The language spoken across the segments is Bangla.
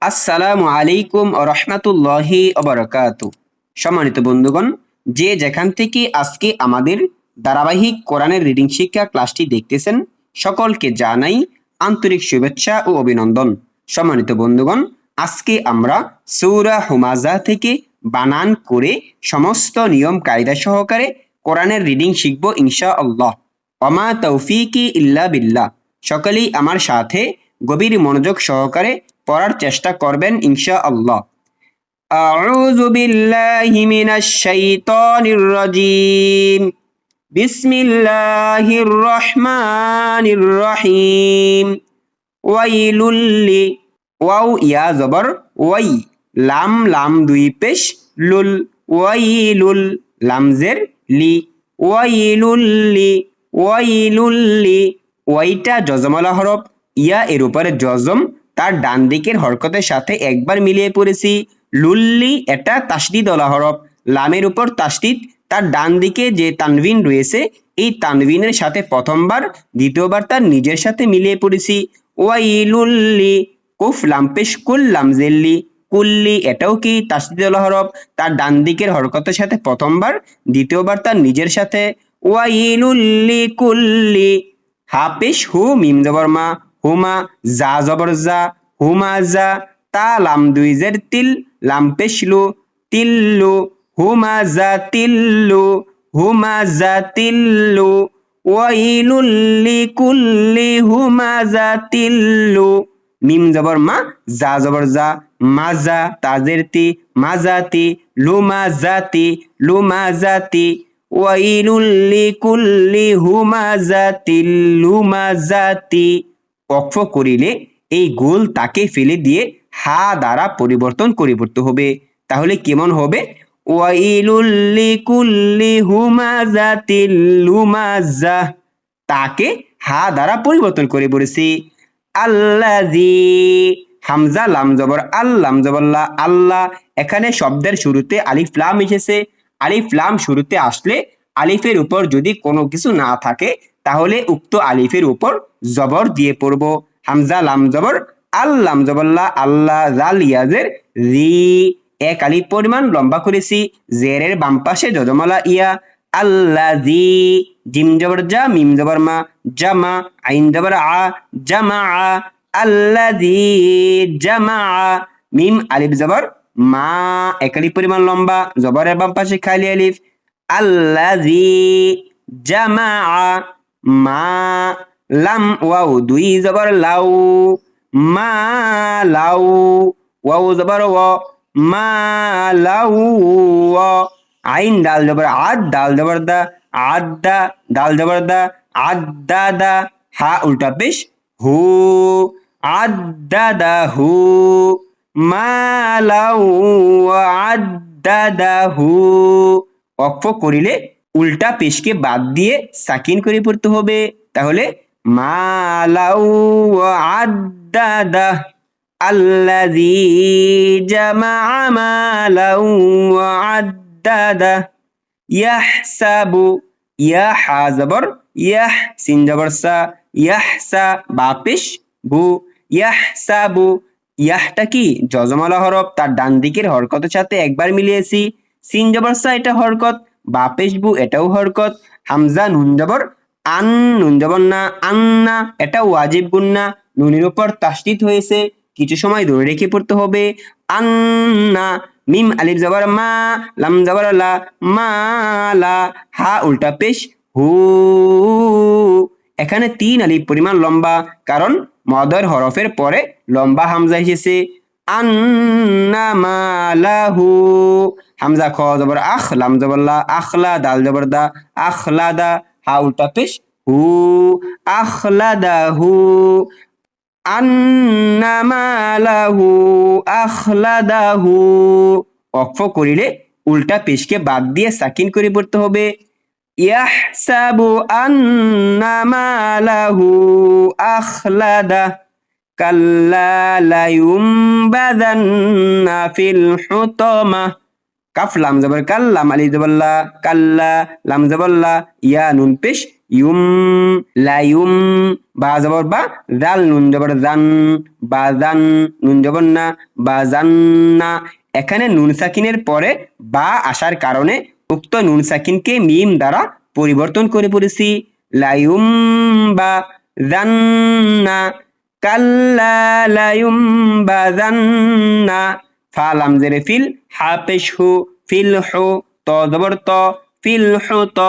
আসসালামু আলাইকুম ওয়া রাহমাতুল্লাহি ওয়া বারাকাতুহু। সম্মানিত বন্ধুগণ, যে যেখান থেকে আজকে আমাদের ধারাবাহিক কোরআনের রিডিং শিক্ষা ক্লাসটি দেখতেছেন, সকলকে জানাই আন্তরিক শুভেচ্ছা ও অভিনন্দন। সম্মানিত বন্ধুগণ, আজকে আমরা সূরা হুমাযা থেকে বানান করে সমস্ত নিয়ম কায়দা সহকারে কোরআনের রিডিং শিখব ইনশাআল্লাহ। ওমা তৌফিকি ইল্লা বিল্লাহ। সকলেই আমার সাথে গভীর মনোযোগ সহকারে পড়ার চেষ্টা করবেন ইনশাআল্লাহ। আউযু বিল্লাহি মিনাশ শাইতানির রাজীম। বিসমিল্লাহির রহমানির রহিম। ওয়াইলুল্লি, ওয়াও ইয়া জবর ওয়াই, লাম লাম দুই পেশ, লুল, ওয়াইলুল, লামজের লি, ওয়াইলুল্লি, ওয়াইলুল্লি। ওয়াইটা জজমলা হরফ, ইয়া এর উপরে জজম, তার ডান দিকের হরকতের সাথে একবার মিলিয়ে পড়েছি। লুল্লি এটা তাসদিদ ওয়ালা হরফ, লামের উপর তাসদিদ, তার ডান দিকে যে তানভিন রয়েছে এই তানভিনের সাথে প্রথমবার, দ্বিতীয়বার তার নিজের সাথে মিলিয়ে পড়েছি। ওয়াইলুল্লি, কুফ লাম পেশ কুল, লামজেল্লি, কুল্লি এটাও কি তাসদিদ ওয়ালা হরফ, তার ডান দিকের হরকতের সাথে প্রথমবার, দ্বিতীয়বার তার নিজের সাথে। ওয়াইলুল্লি কুল্লি, হা পেশ হু, মিম জবর মা, হুমা, জা জবর জা, হুমা জা, তা লাম দুই জের তিল, লাম পেশ লু, তিল্লু, হুমা জা তিল্লু, হুমা জা তিল্লু। ওয়াইলুল লিকুল্লি হুমাযা তিল্লু, মিম জবর মা, জা জবর জা, মাজা, তাজের তি, মাজাতি, লুমাজাতি, লুমাজাতি। ওয়াইলুল লিকুল্লি হুমাযাতিল লুমাযাতি। ওকফ করিলে এই গোল তাকে ফেলে দিয়ে হা দ্বারা পরিবর্তন করতে হবে। তাহলে কেমন হবে? ওয়াইলুল লিকুল্লি হুমাযাতিল লুমাযা, তাকে হা দ্বারা পরিবর্তন করে পড়েছি। আল্লাযী, হামজা লাম জবর আল, লাম জবর লা, আল্লাহ। এখানে শব্দের শুরুতে আলিফ লাম এসেছে। আলিফ লাম শুরুতে আসলে আলিফের উপর যদি কোনো কিছু না থাকে তাহলে উক্ত আলিফের উপর জবর দিয়ে পড়ব। হামজা লাম জবর আল, লাম জবর লা, আল্লাহ, জাল ইয়াজের রি, এক আলিফ পরিমাণ লম্বা করেছি। জেরের বাম পাশে যজমলা ইয়া। আল্লাযী, জিম জবর জা, মিম জবর মা, জামা, আইন জবর আ, জামা। আল্লাযী জামা, মিম আলিফ জবর মা, এক আলিফ পরিমাণ লম্বা, জবরের বাম পাশে খালি আলিফ। আল্লাযী জামা, মা, লাম ওয়াও দুই জবর লাউ, মা লাউ, ওয়াও জবর ওয়া, মা লাউ ওয়া। আইন ডাল জবর আদ, ডাল জবর দা, আদ্দা, ডাল জবর দা, আদ্দা দা। হা উল্টা পেশ হু, আদ্দা দা হু, মা লাউ আদ্দা দা হু। ওকফ করিলে উল্টা পেশকে বাদ দিয়ে সাকিন করে পড়তে হবে। তাহলে মা লাউ আদ্দা দা। আল্লাযী জামা মালাউ ওয়া আদ্দাদা। ইয়াহসাবু, ইয়া হা জবর ইয়াহ, সিন জবর সা, ইয়াহসা, বা পেশ বু, ইয়াহসাবু। ইয়াহটা কি জজমালা হরফ, তার ডান দিকের হরকতের সাথে একবার মিলিয়েছি। সিন জবর সা এটা হরকত, বা পেশ বু এটাও হরকত। হামজা নুন জবর আন, নুন জবর না, আন্না এটা ওয়াজিব গুন্না, নুনের উপর তাসদীদ হয়েছে, কিছু সময় ধরে রেখে পড়তে হবে। আন্না, মিম আলিফ জবর মা, লাম জবর লা, মালা, হা উল্টা পেশ হু। এখানে তিন আলিফ পরিমাণ লম্বা, কারণ মদর হরফের পরে লম্বা হামজা এসেছে। আন্না মালাহু, হামজা খ জবর আখ, লাম জবর লা, আখলা, দাল জবর দা, আখলাদা, হা উল্টা পেশ হু, আখলাদাহু। আন্না মালাহু আখলাদাহু। ওকফ করিলে উল্টা পেশকে বাদ দিয়ে সাকিন করে পড়তে হবে। ইয়াহসাবু আন্না মালাহু আখলাদা, কাল্লা লায়ুমবাদান্না ফিল হুতামা। কাফ লাম জবর কাল, লাম আলিফ জবর লা, কাল্লা, লাম জবর লা, ইয়া নুন পেশ ইউম লাইউম বা জবর বা জাল নুন জবর জান বাজান নুন জবর না বাজান্না। এখানে নুন সাকিনের পরে বা আসার কারণে উক্ত নুন সাকিনকে মিম দ্বারা পরিবর্তন করে পড়েছি। লাইউম বা জান্না কাল্লা লাইউম বা জান্না। ফা লাম জেরে ফিল হা পেশ হু ফিল হু ত জবর ত ফিল হু ত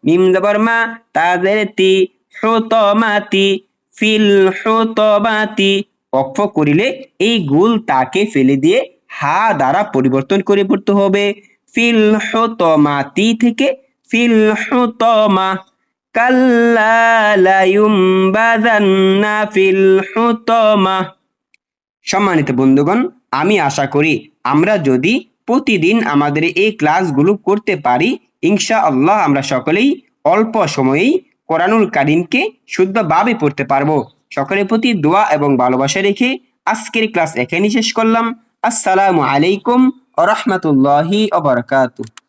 মিম জবর মা তা জেরে তি হু ত মাতি ফিল হু ত মাতি। অক্ষ করিলে এই গুল তাকে ফেলে দিয়ে হা দ্বারা পরিবর্তন করে পড়তে হবে। ফিল হু ত মাতি থেকে ফিল হু ত মা কাল্লা লায়ুমবাযান্না ফিল হুতামা। সম্মানিত বন্ধুগণ, আমি আশা করি আমরা যদি প্রতিদিন আমাদের এই ক্লাসগুলো করতে পারি, ইনশাআল্লাহ আমরা সকলেই অল্প সময়েই কোরআনুল কারীমকে শুদ্ধভাবে পড়তে পারবো। সকলের প্রতি দোয়া এবং ভালোবাসা রেখে আজকের ক্লাস এখানেই শেষ করলাম। আসসালামু আলাইকুম ওয়া রাহমাতুল্লাহি ওয়া বারাকাতুহু।